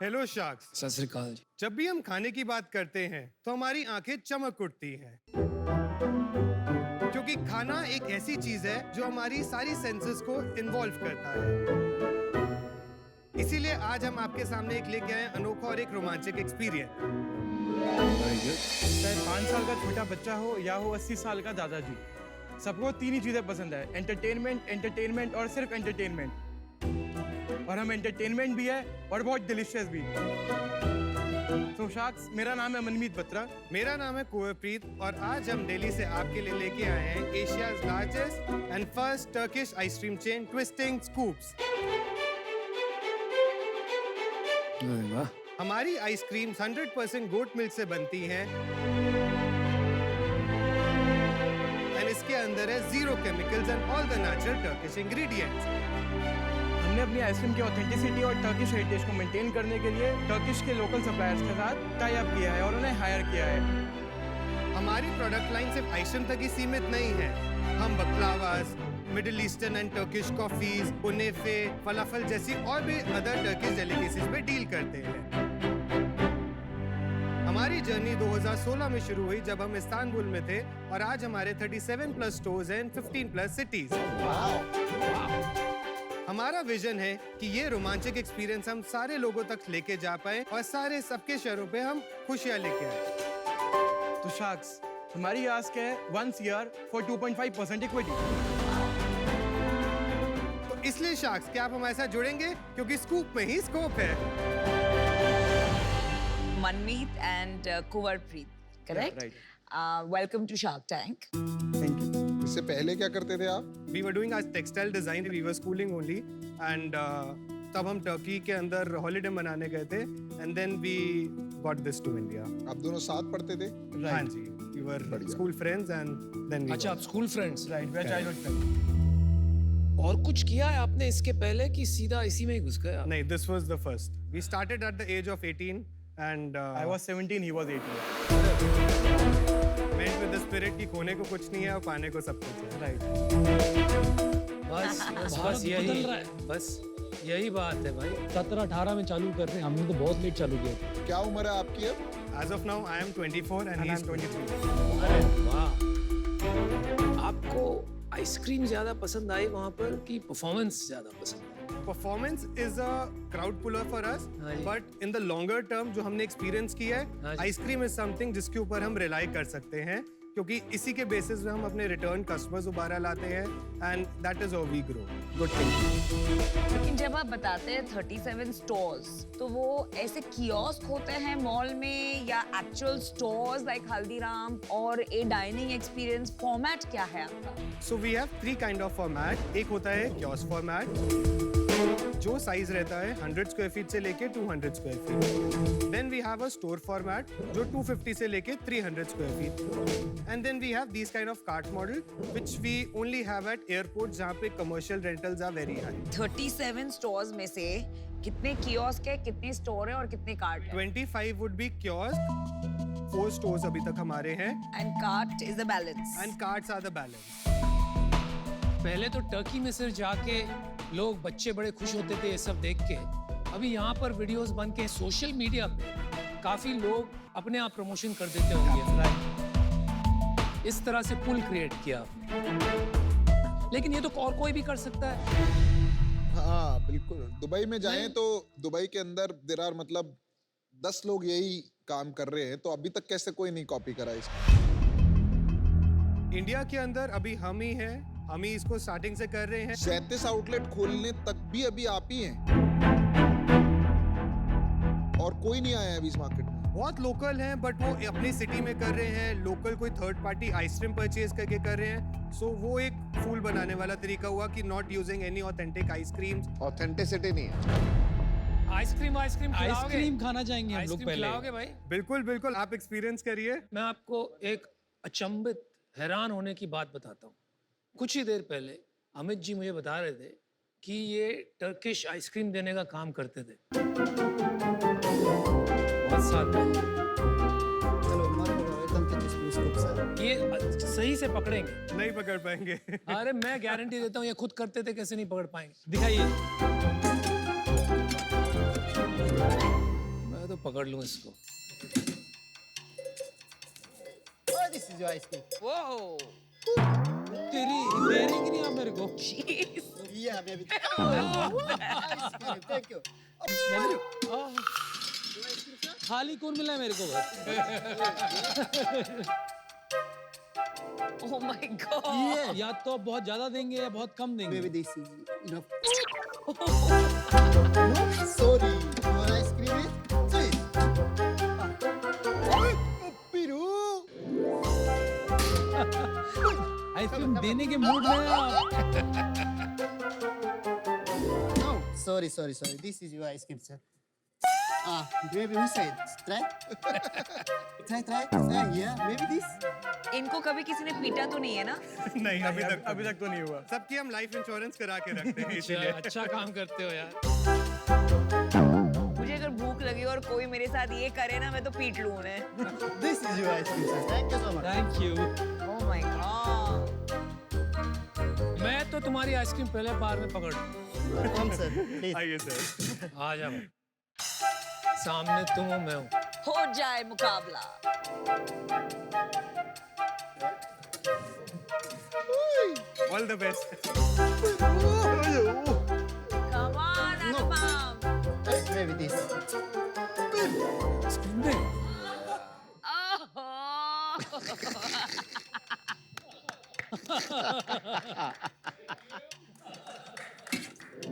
Hello sharks. सत श्री अकाल जी। जब भी हम खाने की बात करते हैं तो हमारी आंखें चमक उठती हैं, क्योंकि खाना एक ऐसी चीज है जो हमारी सारी सेंसेस को इन्वॉल्व करता है। इसीलिए आज हम आपके सामने एक लेके आए अनोखा और एक रोमांचक एक्सपीरियंस। चाहे 5 साल का छोटा बच्चा हो या हो 80 साल का दादाजी, सबको तीन ही चीजें पसंद है, एंटरटेनमेंट, एंटरटेनमेंट और सिर्फ एंटरटेनमेंट। और हम एंटरटेनमेंट भी है और बहुत डिलीशियस भी। तो शार्क्स, मेरा नाम है मनमीत बत्रा। मेरा नाम है कुंवरप्रीत और आज हम दिल्ली से आपके लिए लेके आए हैं Asia's largest and first Turkish ice cream chain twisting scoops. वाह। हमारी आइसक्रीम 100% गोट मिल्क से बनती हैं और इसके अंदर है zero chemicals and all the natural Turkish ingredients. हमने अपनी आइसक्रीम की ऑथेंटिसिटी और टर्किश हेरिटेज को मेंटेन करने के लिए टर्किश के लोकल सप्लायर्स के साथ टाई अप किया है और उन्हें हायर किया है। हमारी प्रोडक्ट लाइन सिर्फ आइसक्रीम तक ही सीमित नहीं है। हम baklavas, middle eastern and Turkish coffees, kunefe, falafel जैसी और भी अदर टर्किश डेलिकेसीज पे डील करते हैं। हमारी जर्नी 2016 में शुरू हुई जब हम इस्तांबुल में थे और आज हमारे 37 प्लस स्टोर्स हैं इन 15 प्लस सिटीज। हमारा विजन है कि ये रोमांचक एक्सपीरियंस हम सारे लोगों तक लेके जा पाए और सारे सबके शहरों पे हम खुशियां लेके आए। तो शार्क्स, हमारी आस्क है 1 ईयर फॉर 2.5% इक्विटी। तो इसलिए शार्क्स, क्या आप हमारे साथ जुड़ेंगे? क्योंकि स्कूप में ही स्कोप है। Manmeet and Kuwarpreet, correct? Yeah, Welcome to Shark Tank. Thank you. इससे पहले क्या करते थे आप? We were doing our textile design, we were schooling only, and तब हम टर्की के अंदर हॉलिडे मनाने गए थे, and then we got this to India. आप दोनों साथ पढ़ते थे? हाँ जी, we were school friends and then we अच्छा, आप school friends. Right, we are childhood friends. और कुछ किया है आपने इसके पहले कि सीधा इसी में ही घुस गए आप? नहीं, this was the first. We started at the age of 18 and I was 17, he was 18. went with the spirit कि खोने को कुछ नहीं है और पाने को सब कुछ है। राइट। बस यही बात है भाई। 17-18 में चालू कर रहे हैं, हमने तो बहुत लेट चालू किया। क्या उम्र है आपकी अब? As of now, I am 24 and he is 23. अरे वाह। आपको आइसक्रीम ज्यादा पसंद आई वहाँ पर कि परफॉर्मेंस ज्यादा पसंद आई? Performance is a crowd puller for us, हाँ जी। but in the longer term जो हमने एक्सपीरियंस किया हाँ है, जी। आइसक्रीम इज समथिंग जिसके ऊपर हम रिलाई कर सकते हैं, क्योंकि इसी के बेसिस पे हम अपने रिटर्न कस्टमर्स दोबारा लाते हैं and that is how we grow. Good thing. लेकिन जब आप बताते हैं 37 स्टोर्स, तो वो ऐसे कियोस्क होते हैं मॉल में या एक्चुअल स्टोर्स लाइक हल्दीराम, और ए डाइनिंग एक्सपीरियंस फॉर्मेट क्या है आपका? So we have 3 kind of format. एक होता है कियोस्क फॉर्मेट, जो साइज रहता है 100 स्क्वायर फीट से लेके 200 square feet. Then we have a store format जो 250 से लेके 300 square feet. And then we have this kind of cart model which we only have at airport, जहाँ पे commercial rentals are very high. 37 stores में से कितने kiosk है, कितने स्टोर है और कितने कार्ट है? 25 वुड बी कियोस्क, 4 स्टोर्स अभी तक हमारे हैं, and cart is the balance. And carts are the balance. पहले तो टर्की में सिर्फ जाके लोग बच्चे बड़े खुश होते थे ये सब देख के। अभी यहाँ पर वीडियोस बन के सोशल मीडिया पे काफी लोग अपने आप प्रमोशन कर देते होंगे। इस तरह से पुल क्रिएट किया आपने। लेकिन ये तो और कोई भी कर सकता है। हाँ बिल्कुल। दुबई में जाएं तो दुबई के अंदर देर आर मतलब 10 लोग यही काम कर रहे हैं, तो अभी तक कैसे कोई नहीं कॉपी करा इसको? इंडिया के अंदर अभी हम ही इसको स्टार्टिंग से कर रहे हैं। 37 आउटलेट खोलने तक भी अभी आप ही हैं और कोई नहीं आया है अभी इस मार्केट में। बहुत लोकल हैं बट वो अपनी सिटी में कर रहे हैं, लोकल कोई थर्ड पार्टी आइसक्रीम परचेज करके कर रहे हैं। सो वो एक फूल बनाने वाला तरीका हुआ कि not using any authentic ice creams. Authenticity नहीं है। आइसक्रीम खाना जाएंगे हम लोग पहले। खिलाओगे भाई? बिल्कुल बिल्कुल, आप एक्सपीरियंस करिए। मैं आपको एक अचंभित, हैरान होने की बात बताता हूँ। कुछ ही देर पहले अमित जी मुझे बता रहे थे कि ये टर्किश आइसक्रीम देने का काम करते थे। बहुत साल पहले। ये सही से पकड़ेंगे? नहीं पकड़ पाएंगे। अरे मैं गारंटी देता हूँ ये खुद करते थे, कैसे नहीं पकड़ पाएंगे। दिखाइए। में पकड़ लूं इसको। Oh, this is your ice cream. Whoa. तेरी देरी की नहीं आप मेरे को। Jeez. Yeah, baby. Oh, ice cream. Thank you. खाली कौन मिला है मेरे को बस? Oh my God. Yeah. या तो आप बहुत ज्यादा देंगे या बहुत कम देंगे। Baby, this is enough. Sorry, your ice cream is sweet. Piru. Ice cream देने के मूड में हैं आप। No, sorry. This is your ice cream, sir. Baby, which side? Try. Try. Yeah, maybe this. इनको कभी किसी ने पीटा तो नहीं है ना? नहीं अभी तक तो नहीं हुआ। सबकी हम लाइफ इंश्योरेंस करा के रखते हैं इसीलिए। अच्छा काम करते हो यार। मुझे अगर भूख लगी और कोई मेरे साथ ये करे ना मैं तो पीट लूं उन्हें। This is your ice cream, sir. Thank you so much. Thank you. Oh my God. मैं तो तुम्हारी आइसक्रीम पहले बार में पकड़ लूं। Come, sir. Please. आइए सर। आ जा भाई। सामने तुम हो मैं हूँ। हो जाए मुकाबला। All the best. Come on, Anupam. Maybe this. Ice cream they.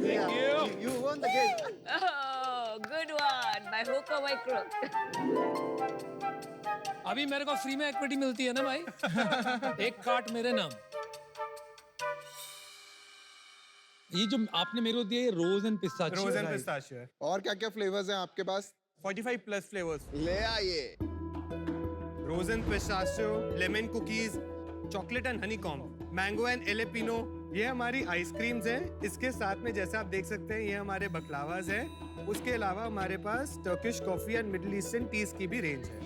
Yeah, you won the game. Oh, good one. By hook or by crook. अभी मेरे को फ्री में इक्विटी मिलती है ना भाई। एक कार्ट मेरे नाम। ये जो आपने मेरे को दिया rose and pistachio. Rose and pistachio. और क्या क्या फ्लेवर्स हैं आपके पास? 45 प्लस फ्लेवर्स। ले आइए। Rose and pistachio, lemon cookies, chocolate and honeycomb, mango and jalapeno, ये हमारी आइसक्रीम्स हैं। इसके साथ में जैसे आप देख सकते हैं ये हमारे बकलावाज हैं। उसके अलावा हमारे पास Turkish coffee and middle eastern teas की भी रेंज है।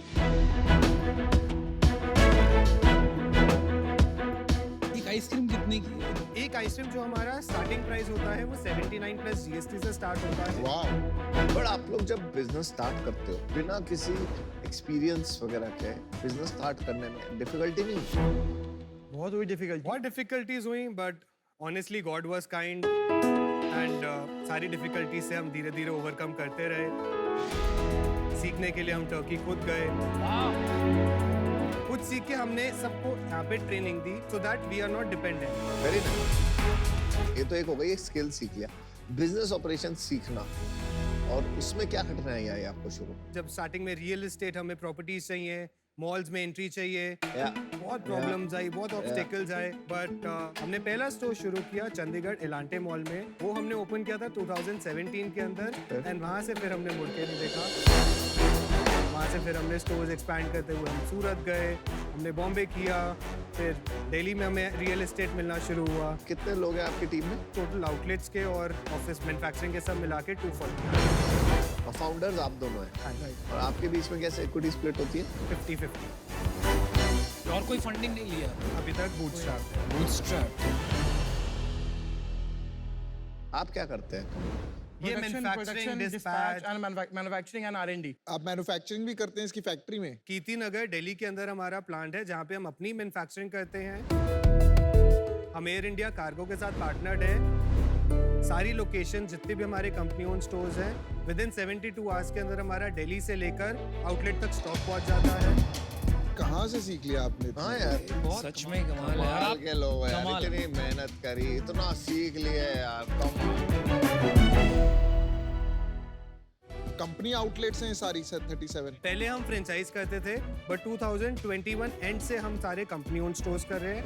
एक आइसक्रीम कितने की है? एक आइसक्रीम जो हमारा स्टार्टिंग प्राइस होता है वो 79 प्लस जीएसटी से स्टार्ट होता है। वाह। बट आप लोग जब बिजनेस स्टार्ट करते हो बिना किसी एक्सपीरियंस वगैरह के बिजनेस स्टार्ट करने में डिफिकल्टी नहीं? बहुत हुई डिफिकल्टी। बहुत डिफिकल्टीज हुई but honestly God was kind and सारी डिफिकल्टी से हम धीरे धीरे ओवरकम करते रहे। सीखने के लिए हम टर्की खुद गए, खुद सीख के हमने सबको यहाँ पे ट्रेनिंग दी so that we are not dependent. Very nice. ये तो एक हो गई, एक स्किल सीख लिया। बिजनेस ऑपरेशन सीखना, और उसमें क्या कठिनाई आई आपको शुरू? जब स्टार्टिंग में रियल एस्टेट हमें प्रॉपर्टीज चाहिए, मॉल्स में एंट्री चाहिए, Yeah. बहुत प्रॉब्लम्स आई, बहुत ऑब्स्टेकल्स आए, बट हमने पहला स्टोर शुरू किया चंडीगढ़ इलांटे मॉल में। वो हमने ओपन किया था 2017 के अंदर एंड वहाँ से फिर हमने मुड़ के नहीं देखा। वहाँ से फिर हमने स्टोर्स एक्सपैंड करते हुए हम सूरत गए, हमने बॉम्बे किया, फिर दिल्ली में हमें रियल एस्टेट मिलना शुरू हुआ। कितने लोग हैं आपकी टीम में? टोटल आउटलेट्स के और ऑफिस मैन्युफैक्चरिंग के सब मिला के 240। और फाउंडर्स आप दोनों हैं, और आपके बीच में कैसे इक्विटी स्प्लिट होती है? 50-50। और कोई फंडिंग नहीं लिया। अभी तक बूटस्ट्रैप है। बूटस्ट्रैप। आप क्या करते हैं? ये manufacturing, dispatch, manufacturing and R&D। आप मैन्युफैक्चरिंग भी करते हैं इसकी फैक्ट्री में? कीर्ति नगर दिल्ली के अंदर हमारा प्लांट है जहाँ पे हम अपनी मैन्युफैक्चरिंग करते हैं। हम एयर इंडिया कार्गो के साथ पार्टनर्ड है। सारी लोकेशन जितने भी हमारे कंपनी ओन स्टोर्स हैं विद इन 72 आवर्स के अंदर हमारा दिल्ली से लेकर आउटलेट तक स्टॉक पहुँच जाता है। कहाँ से सीख लिया आपने? हाँ यार, सच में कमाल है कमाल यार। के लोग हैं यार, कमाल। इतनी मेहनत करी, इतना सीख लिए यार। कंपनी आउटलेट्स हैं सारी 37? पहले हम फ्रेंचाइज करते थे बट 2021 एंड से हम सारे कंपनी ओन स्टोर्स कर रहे हैं।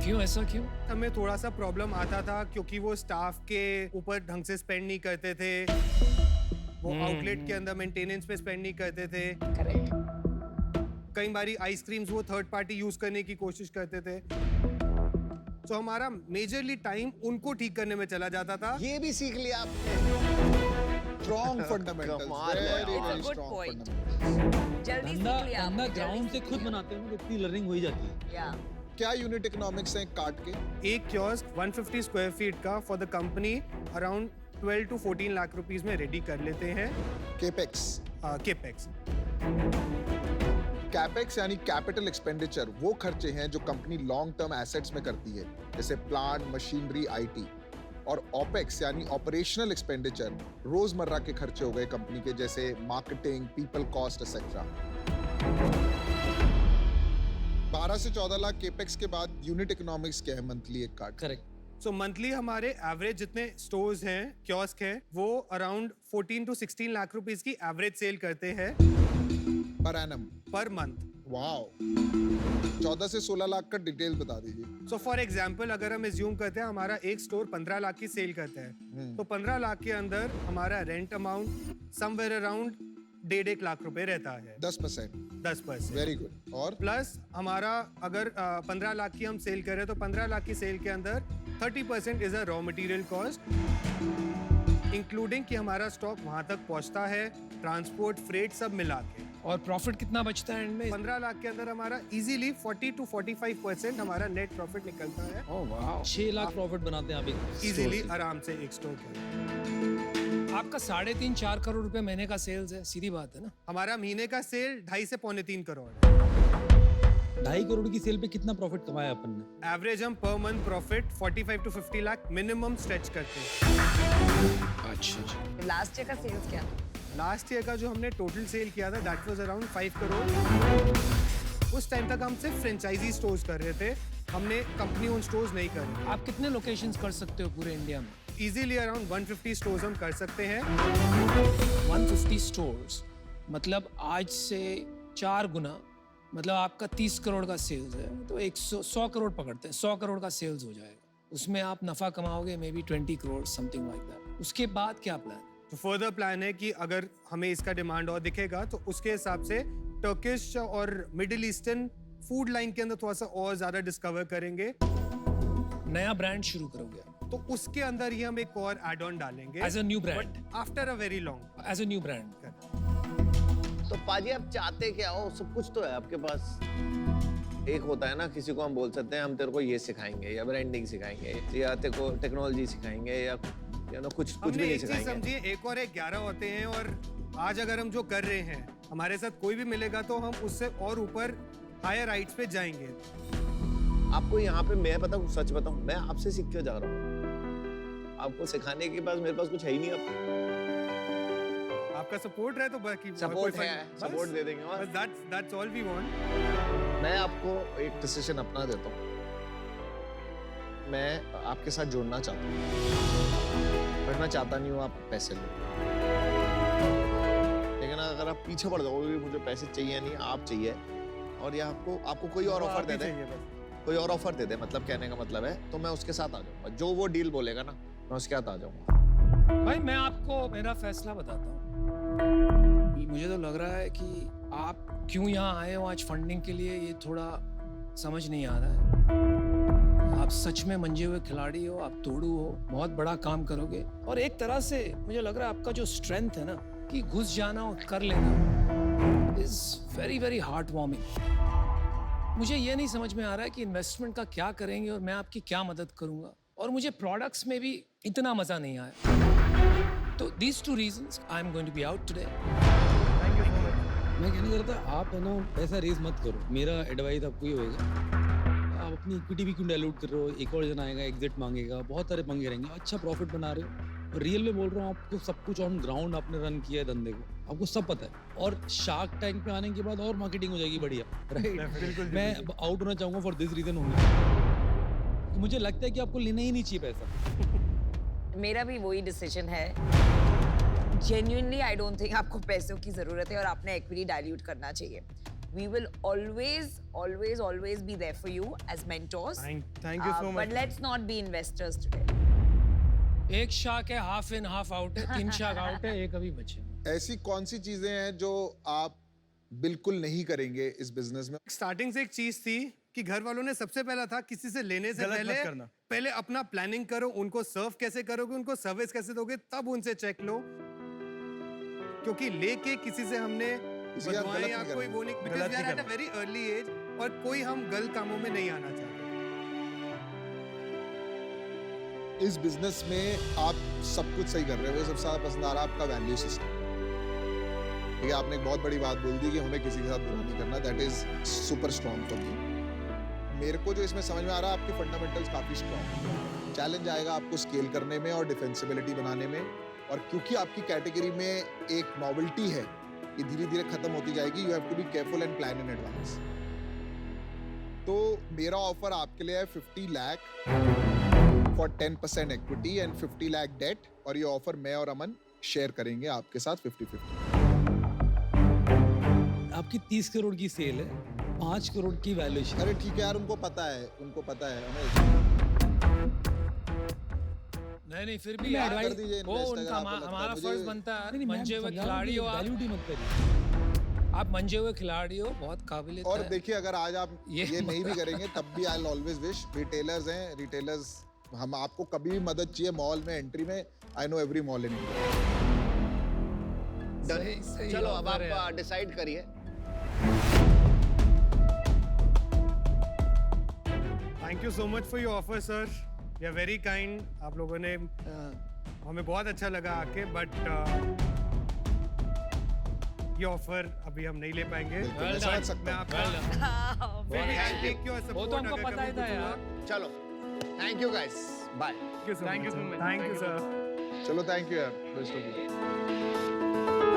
क्यों ऐसा क्यों? हमें थोड़ा सा प्रॉब्लम आता था क्योंकि वो स्टाफ के ऊपर ढंग से स्पेंड नहीं करते थे, वो आउटलेट के अंदर मेंटेनेंस पे स्पेंड नहीं करते थे। कई बारी आइसक्रीम्स वो थर्ड पार्टी यूज करने की कोशिश करते थे, तो हमारा मेजरली टाइम उनको ठीक करने में चला जाता था। ये भी सीख लिया आपने? स्ट्रॉन्ग फंडामेंटल्स, कमाल है वेरी यार। Very Good strong point. Fundamentals. जल्दी बंदा सीख लिया बंदा आपने, ग्राउंड से जल्दी खुद सीख बनाते हैं ना, तो इतनी लर्निंग हो ही जाती है। लिया। क्या यूनिट इकोनॉमिक्स हैं कार्ट के? एक कियोस्क 150 स्क्वायर फीट का for the company around 12 to 14 lakh rupees में रेडी कर लेते हैं। Capex capex. कैपेक्स यानी कैपिटल एक्सपेंडिचर वो खर्चे हैं जो कंपनी लॉन्ग टर्म एसेट्स में करती है, जैसे प्लांट, मशीनरी, आईटी। और ओपेक्स यानी ऑपरेशनल एक्सपेंडिचर रोजमर्रा के खर्चे हो गए कंपनी के, जैसे मार्केटिंग, पीपल कॉस्ट एक्सेट्रा। 12 से 14 लाख केपेक्स के बाद यूनिट इकोनॉमिक्स क्या है मंथली एक कार्ड? करेक्ट। सो मंथली हमारे एवरेज जितने स्टोर्स हैं, कियोस्क हैं, वो अराउंड 14 to 16 लाख रुपीस की एवरेज सेल करते हैं per annum, per month. Wow. 14 से 16 लाख का डिटेल बता दीजिए। सो फॉर एग्जाम्पल अगर हम एज्यूम करते हैं हमारा एक स्टोर 15 लाख की सेल करता है, तो 15 लाख के अंदर हमारा rent amount somewhere around 1.5 lakh रुपए रहता है। 10%। Very good. और प्लस हमारा अगर 15 लाख की हम सेल करें तो 15 लाख की सेल के अंदर 30% is a raw material cost, including कि हमारा स्टॉक वहां तक पहुंचता है, ट्रांसपोर्ट, फ्रेट सब मिला के। और प्रॉफिट कितना बचता है एंड में? 15 लाख के अंदर हमारा इजीली 40 to 45% हमारा नेट प्रॉफिट निकलता है। ओह वाह, 6 लाख प्रॉफिट बनाते हैं आप एक इजीली, आराम से एक स्टोर के अंदर। आपका 3.5-4 करोड़ रुपए महीने का सेल्स है, सीधी बात है ना? हमारा महीने का सेल 2.5 से 3.25 करोड़ है। 2.5 करोड़ की सेल पे कितना प्रॉफिट कमाया अपन ने? एवरेज हम per month profit 45 to 50 lakh minimum stretch करते हैं। अच्छा। लास्ट ईयर का सेल्स क्या? लास्ट ईयर का जो हमने टोटल सेल किया था दैट वाज अराउंड 5 करोड़। उस टाइम तक हम सिर्फ फ्रेंचाइजी स्टोर्स कर रहे थे, हमने कंपनी ओन स्टोर्स नहीं कर रहे। आप कितने लोकेशंस कर सकते हो पूरे इंडिया में? इजीली अराउंड 150 स्टोर्स हम कर सकते हैं। 150 स्टोर्स मतलब आज से 4 गुना, मतलब आपका 30 करोड़ का सेल्स है तो 100 करोड़ पकड़ते हैं, 100 करोड़ का सेल्स हो जाएगा। उसमें आप नफा कमाओगे maybe 20 crore something like that. उसके बाद क्या प्लान? तो फर्दर प्लान है कि अगर हमें इसका डिमांड और दिखेगा तो उसके हिसाब से टर्किश और मिडिल ईस्टर्न फूड लाइन के अंदर थोड़ा सा और ज्यादा डिस्कवर करेंगे। नया ब्रांड शुरू करोगे तो उसके अंदर ही हम एक और एड ऑन डालेंगे as a new brand, after a very long, as a new brand. तो पाजी आप चाहते क्या हो? सब कुछ तो है आपके पास। एक होता है ना, किसी को हम बोल सकते हैं हम तेरे को ये सिखाएंगे या ब्रांडिंग सिखाएंगे या तेरे को टेक्नोलॉजी सिखाएंगे या कुछ भी नहीं सिखाएंगे। समझिए एक और एक 11 होते हैं और आज अगर हम जो कर रहे हैं हमारे साथ कोई भी मिलेगा तो हम उससे और ऊपर हायर हाइट्स पे जाएंगे। आपको यहाँ पे मैं बताऊँ, सच बताऊँ, मैं आपसे सीख के जा रहा हूँ। आपको सिखाने के पास मेरे पास कुछ है ही नहीं। आपका सपोर्ट रहे तो बाकी सपोर्ट है, सपोर्ट दे देंगे। और that's all we want। मैं आपको एक डिसीजन अपना देता हूँ। मैं आपके साथ जुड़ना चाहता हूँ, पर मैं चाहता नहीं हूँ आप पैसे लो। लेकिन अगर आप पीछे पड़ जाओगे, मुझे पैसे चाहिए नहीं, आप चाहिए, और या आपको कोई और ऑफर दे दे, कोई और ऑफर दे दे, मतलब कहने का मतलब है, तो मैं उसके साथ आ जाऊंगा। जो वो डील बोलेगा ना, मैं उसके साथ आ जाऊंगा। भाई मैं आपको मेरा फैसला बताता हूँ। मुझे तो लग रहा है कि आप क्यों यहाँ आए हो आज फंडिंग के लिए, ये थोड़ा समझ नहीं आ रहा है। आप सच में मंजे हुए खिलाड़ी हो, आप तोड़ू हो, बहुत बड़ा काम करोगे। और एक तरह से मुझे लग रहा है आपका जो स्ट्रेंथ है ना, कि घुस जाना और कर लेना, is very very heart warming. मुझे ये नहीं समझ में आ रहा है कि इन्वेस्टमेंट का क्या करेंगे और मैं आपकी क्या मदद करूंगा, और मुझे प्रोडक्ट्स में भी इतना मजा नहीं आया। तो these 2 reasons I am going to be out today। मैं कहना चाहता आप है ना पैसा रेज मत करो, मेरा एडवाइस आपको ये होगा। आप अपनी इक्विटी भी क्यों डाइल्यूट कर रहे हो? एक और जन आएगा, एग्जिट मांगेगा, बहुत सारे पंगे रहेंगे। अच्छा प्रॉफिट बना रहे हो, और रियल में बोल रहा हूँ, आपको सब कुछ ऑन ग्राउंड आपने रन किया है धंधे को, आपको सब पता है। और शार्क टैंक पे आने के बाद और मार्केटिंग हो जाएगी बढ़िया, राइट? मैं आउट होना चाहूँगा फॉर दिस रीजन होंगे, तो मुझे लगता है कि आपको लेना ही नहीं चाहिए पैसा। मेरा भी वही डिसीजन है। जेन्युइनली आई डोंट थिंक आपको पैसों की जरूरत है और आपने इक्विटी डाइल्यूट करना चाहिए। We will always be there for you as mentors. Thank you so much. But let's not be investors today. एक शाख है, हाफ इन हाफ आउट है, 3 शाख आउट है, एक अभी बचे। ऐसी कौन सी चीजें हैं जो आप बिल्कुल नहीं करेंगे इस बिजनेस में? स्टार्टिंग से एक चीज थी कि घर वालों ने सबसे पहला था किसी से लेने से पहले अपना प्लानिंग करो, उनको सर्व कैसे करोगे, उनको सर्विस कैसे दोगे, तब उनसे चेक लो। क्योंकि लेके किसी से हमने बनवाए या कोई वो नहीं, because we are at a very early age और कोई हम गलत कामों में नहीं आना चाहते। इस बिजनेस में आप सब कुछ सही कर रहे हो, सबसे ज्यादा पसंद आ रहा है आपका वैल्यू सिस्टम। ठीक है, आपने एक बहुत बड़ी बात बोल दी कि हमें किसी के साथ बुरा नहीं करना, that is super strong for me. मेरे को जो इसमें समझ में आ रहा है, आपके फंडामेंटल्स काफी स्ट्रॉन्ग हैं। चैलेंज आएगा आपको स्केल करने में और डिफेंसिबिलिटी बनाने में, और क्योंकि आपकी कैटेगरी में एक नॉवेल्टी है ये धीरे धीरे खत्म होती जाएगी, you have to be careful and plan in advance. तो मेरा ऑफर आपके लिए है 50 lakh for 10% equity and 50 lakh debt, और ये ऑफर मैं और अमन शेयर करेंगे आपके साथ 50-50। आपकी 30 करोड़ की सेल है, 5 करोड़ की वैल्यूएशन। अरे ठीक है यार, उनको पता है हमें। नहीं फिर भी मैं यार, advice कर दीजिए वो invest अगर उनका आपको लगता है। हमारा मुझे- फर्ज बनता है नहीं, मैं मंजे हुए समझा रहा हूँ, खिलाड़ी हो आप। डाइल्यूट ही मत करिए। आप मंजे हुए खिलाड़ी हो, बहुत काबिल और देखिए, अगर आज आप ये ये नहीं भी करेंगे तब भी आई ऑलवेज विश, रिटेलर्स हैं, रिटेलर्स हम आपको कभी भी मदद चाहिए मॉल में एंट्री में, I know every mall in India. सही चलो अब offer है आप यार। डिसाइड करिए। Thank you so much for your offer sir, you are very kind. आप लोगों ने हमें बहुत अच्छा लगा आके, बट ये ऑफर अभी हम नहीं ले पाएंगे। बिल्कुल, मैं Well समझ done. सकता हूँ। मैं आपका Well done. I'll take your वो support तो हमको अगर पता ही कभी था कुछ हुआ। यार। चलो, thank you guys, bye. Thank you so much. Thank you sir. चलो, थैंक यू यार, बेस्ट ऑफ लक।